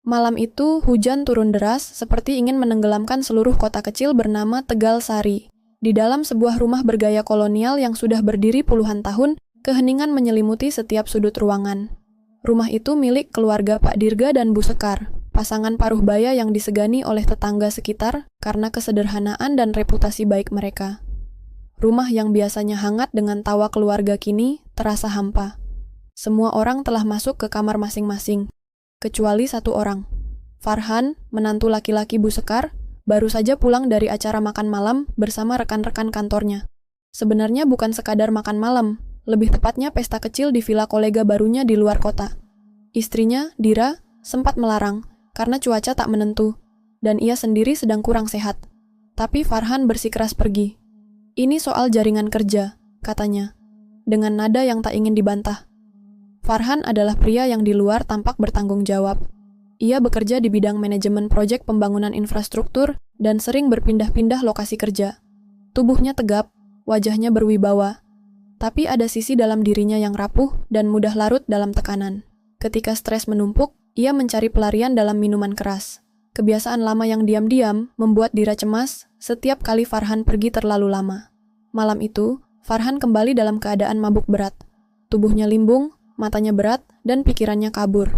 Malam itu, hujan turun deras seperti ingin menenggelamkan seluruh kota kecil bernama Tegal Sari. Di dalam sebuah rumah bergaya kolonial yang sudah berdiri puluhan tahun, keheningan menyelimuti setiap sudut ruangan. Rumah itu milik keluarga Pak Dirga dan Bu Sekar, pasangan paruh baya yang disegani oleh tetangga sekitar karena kesederhanaan dan reputasi baik mereka. Rumah yang biasanya hangat dengan tawa keluarga kini terasa hampa. Semua orang telah masuk ke kamar masing-masing, kecuali satu orang. Farhan, menantu laki-laki Bu Sekar, baru saja pulang dari acara makan malam bersama rekan-rekan kantornya. Sebenarnya bukan sekadar makan malam, lebih tepatnya pesta kecil di villa kolega barunya di luar kota. Istrinya, Dira, sempat melarang karena cuaca tak menentu, dan ia sendiri sedang kurang sehat. Tapi Farhan bersikeras pergi. Ini soal jaringan kerja, katanya, dengan nada yang tak ingin dibantah. Farhan adalah pria yang di luar tampak bertanggung jawab. Ia bekerja di bidang manajemen proyek pembangunan infrastruktur dan sering berpindah-pindah lokasi kerja. Tubuhnya tegap, wajahnya berwibawa. Tapi ada sisi dalam dirinya yang rapuh dan mudah larut dalam tekanan. Ketika stres menumpuk, ia mencari pelarian dalam minuman keras. Kebiasaan lama yang diam-diam membuat Dira cemas setiap kali Farhan pergi terlalu lama. Malam itu, Farhan kembali dalam keadaan mabuk berat. Tubuhnya limbung, matanya berat, dan pikirannya kabur.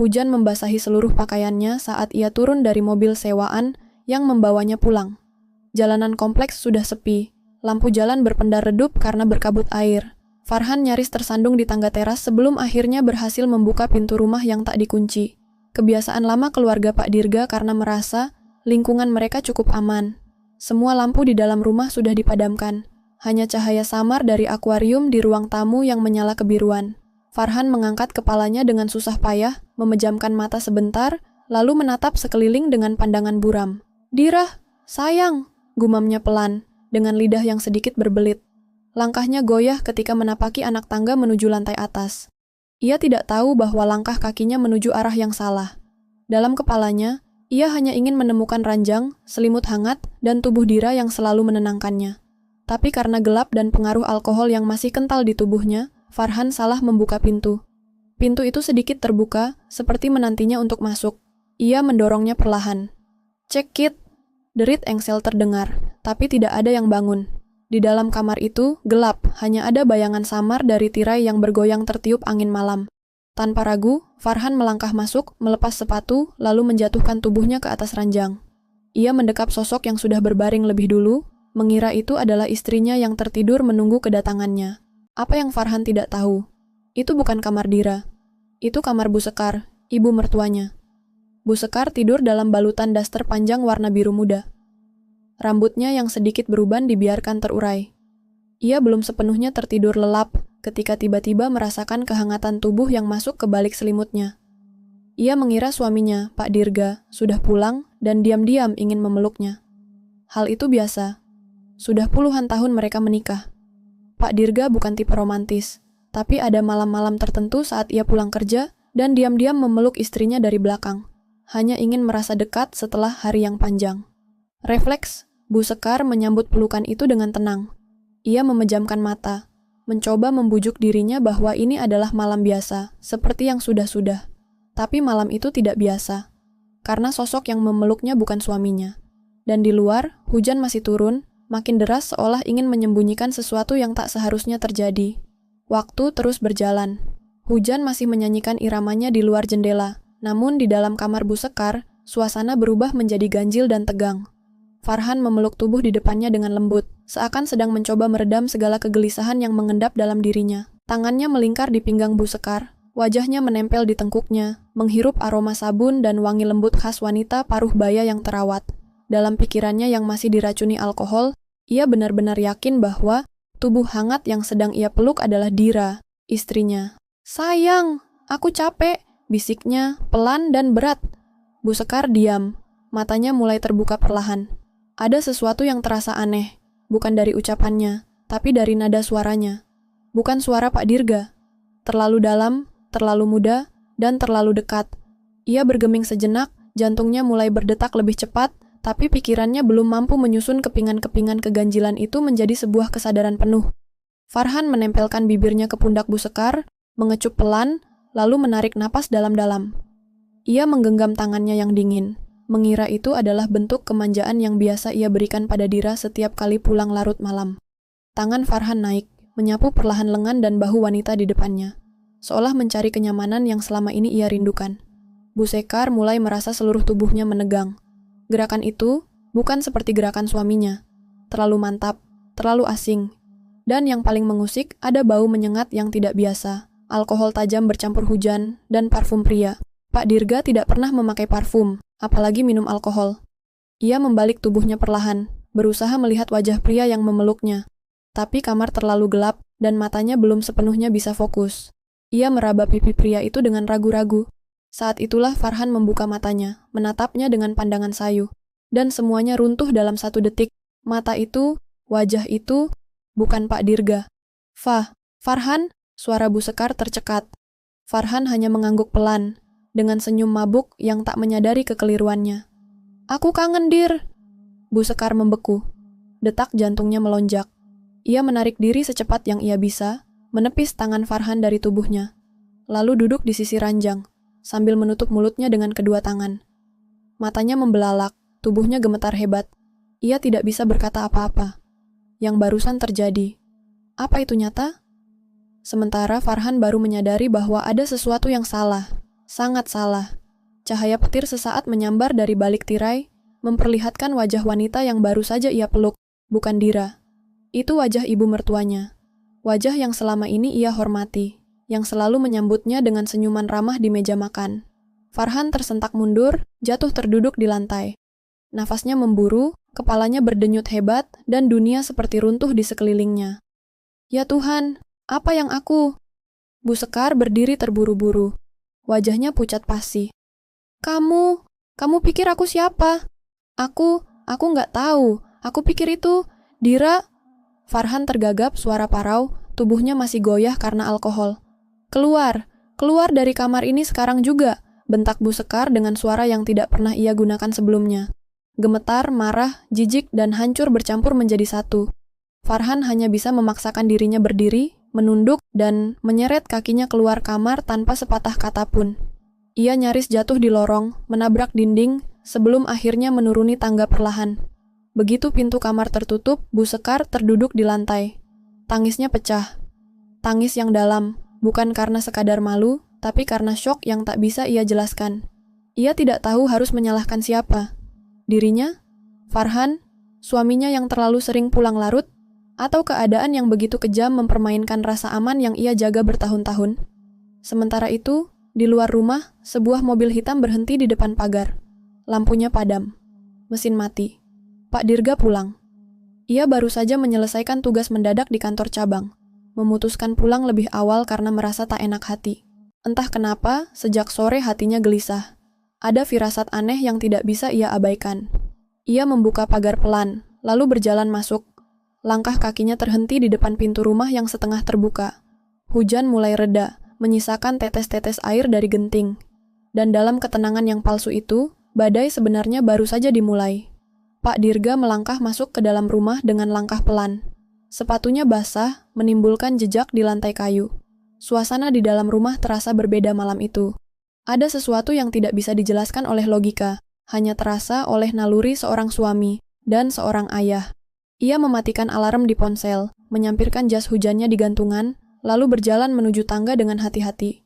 Hujan membasahi seluruh pakaiannya saat ia turun dari mobil sewaan yang membawanya pulang. Jalanan kompleks sudah sepi, lampu jalan berpendar redup karena berkabut air. Farhan nyaris tersandung di tangga teras sebelum akhirnya berhasil membuka pintu rumah yang tak dikunci. Kebiasaan lama keluarga Pak Dirga karena merasa lingkungan mereka cukup aman. Semua lampu di dalam rumah sudah dipadamkan. Hanya cahaya samar dari akuarium di ruang tamu yang menyala kebiruan. Farhan mengangkat kepalanya dengan susah payah, memejamkan mata sebentar, lalu menatap sekeliling dengan pandangan buram. "Dira, sayang," gumamnya pelan, dengan lidah yang sedikit berbelit. Langkahnya goyah ketika menapaki anak tangga menuju lantai atas. Ia tidak tahu bahwa langkah kakinya menuju arah yang salah. Dalam kepalanya, ia hanya ingin menemukan ranjang, selimut hangat, dan tubuh Dira yang selalu menenangkannya. Tapi karena gelap dan pengaruh alkohol yang masih kental di tubuhnya, Farhan salah membuka pintu. Pintu itu sedikit terbuka, seperti menantinya untuk masuk. Ia mendorongnya perlahan. "Cek, Kit!" Derit engsel terdengar, tapi tidak ada yang bangun. Di dalam kamar itu, gelap, hanya ada bayangan samar dari tirai yang bergoyang tertiup angin malam. Tanpa ragu, Farhan melangkah masuk, melepas sepatu, lalu menjatuhkan tubuhnya ke atas ranjang. Ia mendekap sosok yang sudah berbaring lebih dulu, mengira itu adalah istrinya yang tertidur menunggu kedatangannya. Apa yang Farhan tidak tahu? Itu bukan kamar Dira. Itu kamar Bu Sekar, ibu mertuanya. Bu Sekar tidur dalam balutan daster panjang warna biru muda. Rambutnya yang sedikit beruban dibiarkan terurai. Ia belum sepenuhnya tertidur lelap ketika tiba-tiba merasakan kehangatan tubuh yang masuk ke balik selimutnya. Ia mengira suaminya, Pak Dirga, sudah pulang dan diam-diam ingin memeluknya. Hal itu biasa. Sudah puluhan tahun mereka menikah. Pak Dirga bukan tipe romantis, tapi ada malam-malam tertentu saat ia pulang kerja dan diam-diam memeluk istrinya dari belakang. Hanya ingin merasa dekat setelah hari yang panjang. Refleks, Bu Sekar menyambut pelukan itu dengan tenang. Ia memejamkan mata, mencoba membujuk dirinya bahwa ini adalah malam biasa, seperti yang sudah-sudah. Tapi malam itu tidak biasa, karena sosok yang memeluknya bukan suaminya. Dan di luar, hujan masih turun, makin deras seolah ingin menyembunyikan sesuatu yang tak seharusnya terjadi. Waktu terus berjalan. Hujan masih menyanyikan iramanya di luar jendela, namun di dalam kamar Bu Sekar, suasana berubah menjadi ganjil dan tegang. Farhan memeluk tubuh di depannya dengan lembut, seakan sedang mencoba meredam segala kegelisahan yang mengendap dalam dirinya. Tangannya melingkar di pinggang Bu Sekar, wajahnya menempel di tengkuknya, menghirup aroma sabun dan wangi lembut khas wanita paruh baya yang terawat. Dalam pikirannya yang masih diracuni alkohol, ia benar-benar yakin bahwa tubuh hangat yang sedang ia peluk adalah Dira, istrinya. "Sayang, aku capek," bisiknya, pelan dan berat. Bu Sekar diam, matanya mulai terbuka perlahan. Ada sesuatu yang terasa aneh, bukan dari ucapannya, tapi dari nada suaranya. Bukan suara Pak Dirga. Terlalu dalam, terlalu muda, dan terlalu dekat. Ia bergeming sejenak, jantungnya mulai berdetak lebih cepat, tapi pikirannya belum mampu menyusun kepingan-kepingan keganjilan itu menjadi sebuah kesadaran penuh. Farhan menempelkan bibirnya ke pundak Bu Sekar, mengecup pelan, lalu menarik napas dalam-dalam. Ia menggenggam tangannya yang dingin, mengira itu adalah bentuk kemanjaan yang biasa ia berikan pada Dira setiap kali pulang larut malam. Tangan Farhan naik, menyapu perlahan lengan dan bahu wanita di depannya, seolah mencari kenyamanan yang selama ini ia rindukan. Bu Sekar mulai merasa seluruh tubuhnya menegang. Gerakan itu bukan seperti gerakan suaminya. Terlalu mantap, terlalu asing. Dan yang paling mengusik, ada bau menyengat yang tidak biasa, alkohol tajam bercampur hujan, dan parfum pria. Pak Dirga tidak pernah memakai parfum, apalagi minum alkohol. Ia membalik tubuhnya perlahan, berusaha melihat wajah pria yang memeluknya. Tapi kamar terlalu gelap, dan matanya belum sepenuhnya bisa fokus. Ia meraba pipi pria itu dengan ragu-ragu. Saat itulah Farhan membuka matanya, menatapnya dengan pandangan sayu. Dan semuanya runtuh dalam 1 detik. Mata itu, wajah itu, bukan Pak Dirga. Farhan, suara Bu Sekar tercekat. Farhan hanya mengangguk pelan, dengan senyum mabuk yang tak menyadari kekeliruannya. "Aku kangen, Dir." Bu Sekar membeku. Detak jantungnya melonjak. Ia menarik diri secepat yang ia bisa, menepis tangan Farhan dari tubuhnya. Lalu duduk di sisi ranjang, sambil menutup mulutnya dengan kedua tangan. Matanya membelalak, tubuhnya gemetar hebat. Ia tidak bisa berkata apa-apa. Yang barusan terjadi. Apa itu nyata? Sementara Farhan baru menyadari bahwa ada sesuatu yang salah. Sangat salah. Cahaya petir sesaat menyambar dari balik tirai, memperlihatkan wajah wanita yang baru saja ia peluk, bukan Dira. Itu wajah ibu mertuanya. Wajah yang selama ini ia hormati, yang selalu menyambutnya dengan senyuman ramah di meja makan. Farhan tersentak mundur, jatuh terduduk di lantai. Nafasnya memburu, kepalanya berdenyut hebat, dan dunia seperti runtuh di sekelilingnya. "Ya Tuhan, apa yang aku?" Bu Sekar berdiri terburu-buru. Wajahnya pucat pasi. Kamu pikir aku siapa?" Aku nggak tahu. Aku pikir itu, Dira." Farhan tergagap, suara parau, tubuhnya masih goyah karena alkohol. Keluar dari kamar ini sekarang juga," bentak Bu Sekar dengan suara yang tidak pernah ia gunakan sebelumnya. Gemetar, marah, jijik, dan hancur bercampur menjadi satu. Farhan hanya bisa memaksakan dirinya berdiri, menunduk, dan menyeret kakinya keluar kamar tanpa sepatah kata pun. Ia nyaris jatuh di lorong, menabrak dinding, sebelum akhirnya menuruni tangga perlahan. Begitu pintu kamar tertutup, Bu Sekar terduduk di lantai. Tangisnya pecah. Tangis yang dalam, bukan karena sekadar malu, tapi karena syok yang tak bisa ia jelaskan. Ia tidak tahu harus menyalahkan siapa. Dirinya? Farhan? Suaminya yang terlalu sering pulang larut? Atau keadaan yang begitu kejam mempermainkan rasa aman yang ia jaga bertahun-tahun? Sementara itu, di luar rumah, sebuah mobil hitam berhenti di depan pagar. Lampunya padam. Mesin mati. Pak Dirga pulang. Ia baru saja menyelesaikan tugas mendadak di kantor cabang. Memutuskan pulang lebih awal karena merasa tak enak hati. Entah kenapa, sejak sore hatinya gelisah. Ada firasat aneh yang tidak bisa ia abaikan. Ia membuka pagar pelan, lalu berjalan masuk. Langkah kakinya terhenti di depan pintu rumah yang setengah terbuka. Hujan mulai reda, menyisakan tetes-tetes air dari genting. Dan dalam ketenangan yang palsu itu, badai sebenarnya baru saja dimulai. Pak Dirga melangkah masuk ke dalam rumah dengan langkah pelan. Sepatunya basah, menimbulkan jejak di lantai kayu. Suasana di dalam rumah terasa berbeda malam itu. Ada sesuatu yang tidak bisa dijelaskan oleh logika, hanya terasa oleh naluri seorang suami dan seorang ayah. Ia mematikan alarm di ponsel, menyampirkan jas hujannya di gantungan, lalu berjalan menuju tangga dengan hati-hati.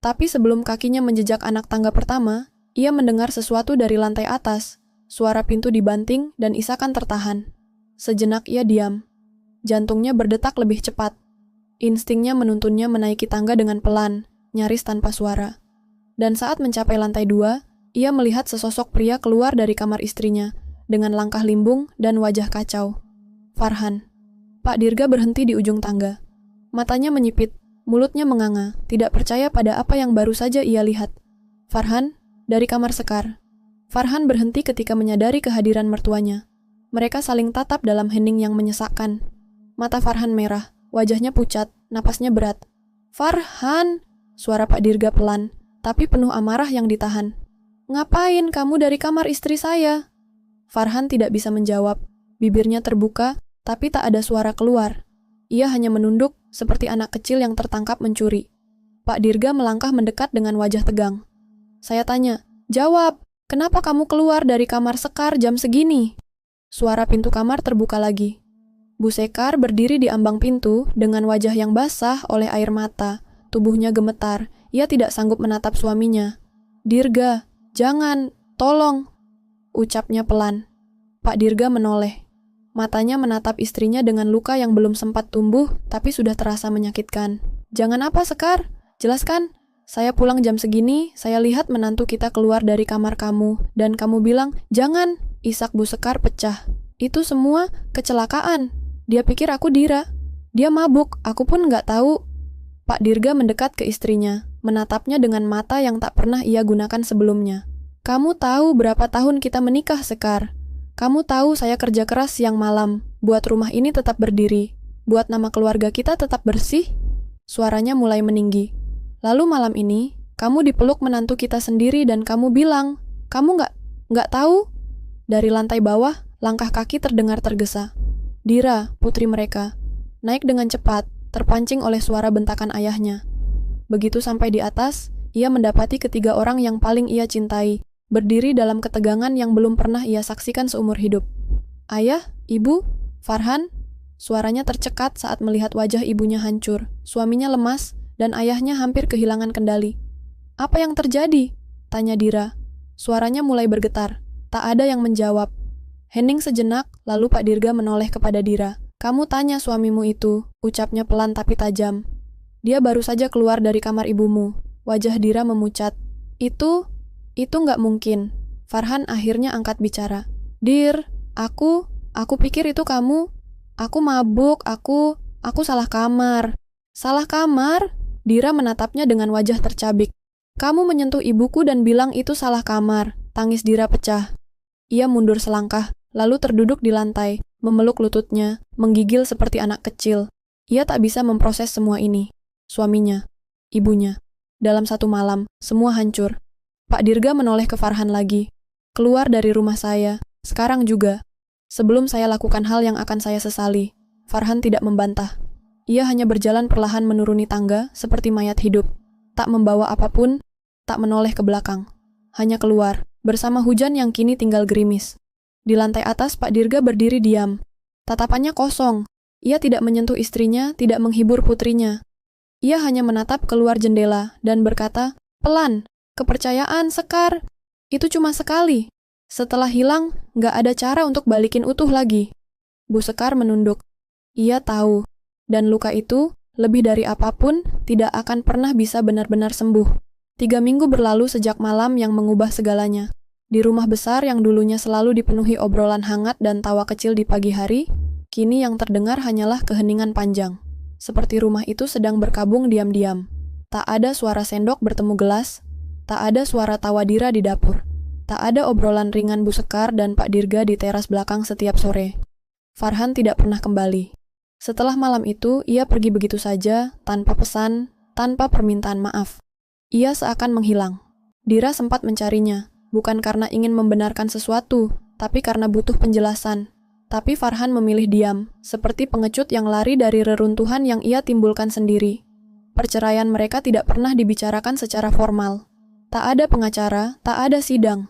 Tapi sebelum kakinya menjejak anak tangga pertama, ia mendengar sesuatu dari lantai atas. Suara pintu dibanting dan isakan tertahan. Sejenak ia diam. Jantungnya berdetak lebih cepat. Instingnya menuntunnya menaiki tangga dengan pelan, nyaris tanpa suara. Dan saat mencapai lantai 2, ia melihat sesosok pria keluar dari kamar istrinya, dengan langkah limbung dan wajah kacau. Farhan. Pak Dirga berhenti di ujung tangga. Matanya menyipit, mulutnya menganga, tidak percaya pada apa yang baru saja ia lihat. "Farhan?" Dari kamar Sekar. Farhan berhenti ketika menyadari kehadiran mertuanya. Mereka saling tatap dalam hening yang menyesakkan. Mata Farhan merah, wajahnya pucat, napasnya berat. "Farhan!" Suara Pak Dirga pelan, tapi penuh amarah yang ditahan. "Ngapain kamu dari kamar istri saya?" Farhan tidak bisa menjawab. Bibirnya terbuka, tapi tak ada suara keluar. Ia hanya menunduk, seperti anak kecil yang tertangkap mencuri. Pak Dirga melangkah mendekat dengan wajah tegang. Saya tanya, "Jawab, kenapa kamu keluar dari kamar Sekar jam segini?" Suara pintu kamar terbuka lagi. Bu Sekar berdiri di ambang pintu dengan wajah yang basah oleh air mata. Tubuhnya gemetar. Ia tidak sanggup menatap suaminya. "Dirga, jangan, tolong," ucapnya pelan. Pak Dirga menoleh. Matanya menatap istrinya dengan luka yang belum sempat tumbuh, tapi sudah terasa menyakitkan. "Jangan apa, Sekar? Jelaskan. Saya pulang jam segini, saya lihat menantu kita keluar dari kamar kamu, dan kamu bilang, 'Jangan,'" isak Bu Sekar pecah. "Itu semua kecelakaan. Dia pikir aku Dira. Dia mabuk, aku pun nggak tahu." Pak Dirga mendekat ke istrinya, menatapnya dengan mata yang tak pernah ia gunakan sebelumnya. "Kamu tahu berapa tahun kita menikah, Sekar? Kamu tahu saya kerja keras siang malam, buat rumah ini tetap berdiri, buat nama keluarga kita tetap bersih." Suaranya mulai meninggi. "Lalu malam ini, kamu dipeluk menantu kita sendiri dan kamu bilang, kamu nggak tahu?" Dari lantai bawah, langkah kaki terdengar tergesa. Dira, putri mereka, naik dengan cepat, terpancing oleh suara bentakan ayahnya. Begitu sampai di atas, ia mendapati ketiga orang yang paling ia cintai, berdiri dalam ketegangan yang belum pernah ia saksikan seumur hidup. "Ayah, Ibu, Farhan," suaranya tercekat saat melihat wajah ibunya hancur, suaminya lemas, dan ayahnya hampir kehilangan kendali. "Apa yang terjadi?" tanya Dira. Suaranya mulai bergetar. Tak ada yang menjawab. Hening sejenak, lalu Pak Dirga menoleh kepada Dira. "Kamu tanya suamimu itu," ucapnya pelan tapi tajam. "Dia baru saja keluar dari kamar ibumu." Wajah Dira memucat. Itu nggak mungkin." Farhan akhirnya angkat bicara. "Dir, aku pikir itu kamu. Aku mabuk, aku salah kamar." "Salah kamar?" Dira menatapnya dengan wajah tercabik. "Kamu menyentuh ibuku dan bilang itu salah kamar." Tangis Dira pecah. Ia mundur selangkah, lalu terduduk di lantai, memeluk lututnya, menggigil seperti anak kecil. Ia tak bisa memproses semua ini. Suaminya, ibunya. Dalam satu malam, semua hancur. Pak Dirga menoleh ke Farhan lagi. "Keluar dari rumah saya, sekarang juga. Sebelum saya lakukan hal yang akan saya sesali." Farhan tidak membantah. Ia hanya berjalan perlahan menuruni tangga, seperti mayat hidup. Tak membawa apapun, tak menoleh ke belakang. Hanya keluar, bersama hujan yang kini tinggal gerimis. Di lantai atas, Pak Dirga berdiri diam. Tatapannya kosong. Ia tidak menyentuh istrinya, tidak menghibur putrinya. Ia hanya menatap keluar jendela dan berkata, "Pelan, kepercayaan, Sekar. Itu cuma sekali. Setelah hilang, nggak ada cara untuk balikin utuh lagi." Bu Sekar menunduk. Ia tahu, dan luka itu, lebih dari apapun, tidak akan pernah bisa benar-benar sembuh. 3 minggu berlalu sejak malam yang mengubah segalanya. Di rumah besar yang dulunya selalu dipenuhi obrolan hangat dan tawa kecil di pagi hari, kini yang terdengar hanyalah keheningan panjang. Seperti rumah itu sedang berkabung diam-diam. Tak ada suara sendok bertemu gelas, tak ada suara tawa Dira di dapur, tak ada obrolan ringan Bu Sekar dan Pak Dirga di teras belakang setiap sore. Farhan tidak pernah kembali. Setelah malam itu, ia pergi begitu saja, tanpa pesan, tanpa permintaan maaf. Ia seakan menghilang. Dira sempat mencarinya, bukan karena ingin membenarkan sesuatu, tapi karena butuh penjelasan. Tapi Farhan memilih diam, seperti pengecut yang lari dari reruntuhan yang ia timbulkan sendiri. Perceraian mereka tidak pernah dibicarakan secara formal. Tak ada pengacara, tak ada sidang.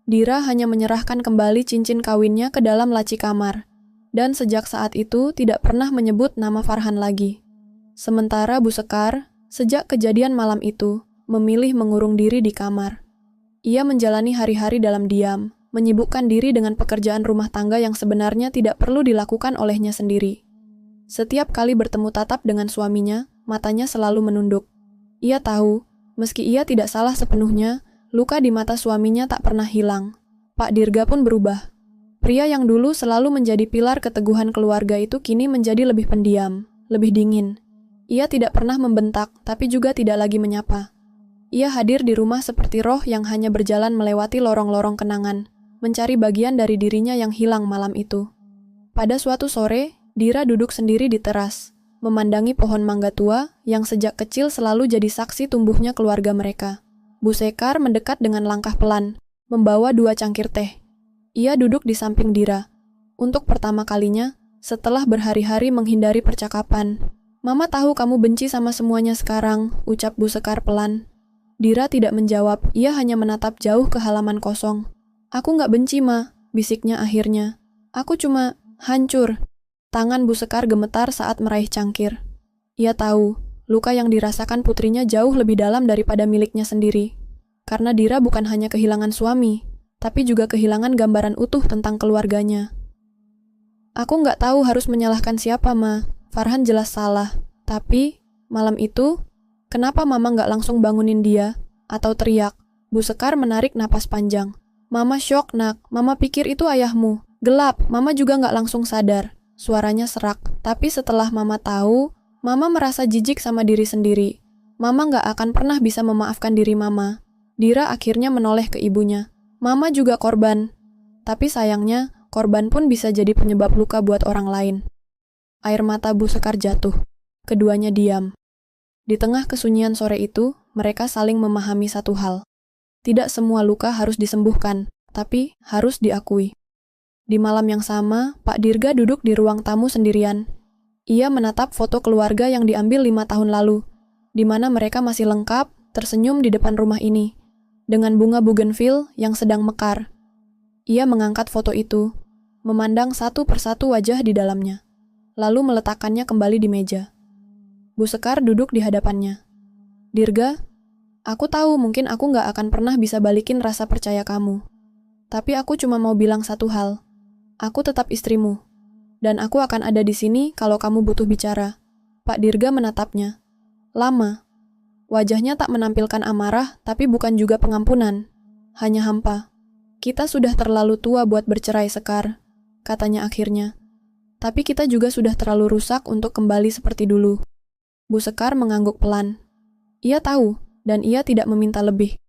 Dira hanya menyerahkan kembali cincin kawinnya ke dalam laci kamar. Dan sejak saat itu tidak pernah menyebut nama Farhan lagi. Sementara Bu Sekar, sejak kejadian malam itu, memilih mengurung diri di kamar. Ia menjalani hari-hari dalam diam, menyibukkan diri dengan pekerjaan rumah tangga yang sebenarnya tidak perlu dilakukan olehnya sendiri. Setiap kali bertemu tatap dengan suaminya, matanya selalu menunduk. Ia tahu, meski ia tidak salah sepenuhnya, luka di mata suaminya tak pernah hilang. Pak Dirga pun berubah. Pria yang dulu selalu menjadi pilar keteguhan keluarga itu kini menjadi lebih pendiam, lebih dingin. Ia tidak pernah membentak, tapi juga tidak lagi menyapa. Ia hadir di rumah seperti roh yang hanya berjalan melewati lorong-lorong kenangan, mencari bagian dari dirinya yang hilang malam itu. Pada suatu sore, Dira duduk sendiri di teras, memandangi pohon mangga tua yang sejak kecil selalu jadi saksi tumbuhnya keluarga mereka. Bu Sekar mendekat dengan langkah pelan, membawa 2 cangkir teh. Ia duduk di samping Dira. Untuk pertama kalinya, setelah berhari-hari menghindari percakapan. "Mama tahu kamu benci sama semuanya sekarang," ucap Bu Sekar pelan. Dira tidak menjawab, ia hanya menatap jauh ke halaman kosong. Aku nggak benci, Ma, bisiknya akhirnya. Aku cuma hancur. Tangan Bu Sekar gemetar saat meraih cangkir. Ia tahu, luka yang dirasakan putrinya jauh lebih dalam daripada miliknya sendiri. Karena Dira bukan hanya kehilangan suami, tapi juga kehilangan gambaran utuh tentang keluarganya. Aku nggak tahu harus menyalahkan siapa, Ma. Farhan jelas salah. Tapi, malam itu, kenapa Mama nggak langsung bangunin dia? Atau teriak? Bu Sekar menarik napas panjang. Mama syok, Nak. Mama pikir itu ayahmu. Gelap, Mama juga nggak langsung sadar. Suaranya serak. Tapi setelah Mama tahu, Mama merasa jijik sama diri sendiri. Mama nggak akan pernah bisa memaafkan diri Mama. Dira akhirnya menoleh ke ibunya. Mama juga korban. Tapi sayangnya, korban pun bisa jadi penyebab luka buat orang lain. Air mata Bu Sekar jatuh. Keduanya diam. Di tengah kesunyian sore itu, mereka saling memahami satu hal. Tidak semua luka harus disembuhkan, tapi harus diakui. Di malam yang sama, Pak Dirga duduk di ruang tamu sendirian. Ia menatap foto keluarga yang diambil 5 tahun lalu, di mana mereka masih lengkap, tersenyum di depan rumah ini, dengan bunga bougainville yang sedang mekar. Ia mengangkat foto itu, memandang satu persatu wajah di dalamnya, lalu meletakkannya kembali di meja. Bu Sekar duduk di hadapannya. Dirga, aku tahu mungkin aku nggak akan pernah bisa balikin rasa percaya kamu. Tapi aku cuma mau bilang satu hal. Aku tetap istrimu. Dan aku akan ada di sini kalau kamu butuh bicara. Pak Dirga menatapnya. Lama. Wajahnya tak menampilkan amarah, tapi bukan juga pengampunan. Hanya hampa. Kita sudah terlalu tua buat bercerai, Sekar, katanya akhirnya. Tapi kita juga sudah terlalu rusak untuk kembali seperti dulu. Bu Sekar mengangguk pelan. Ia tahu, dan ia tidak meminta lebih.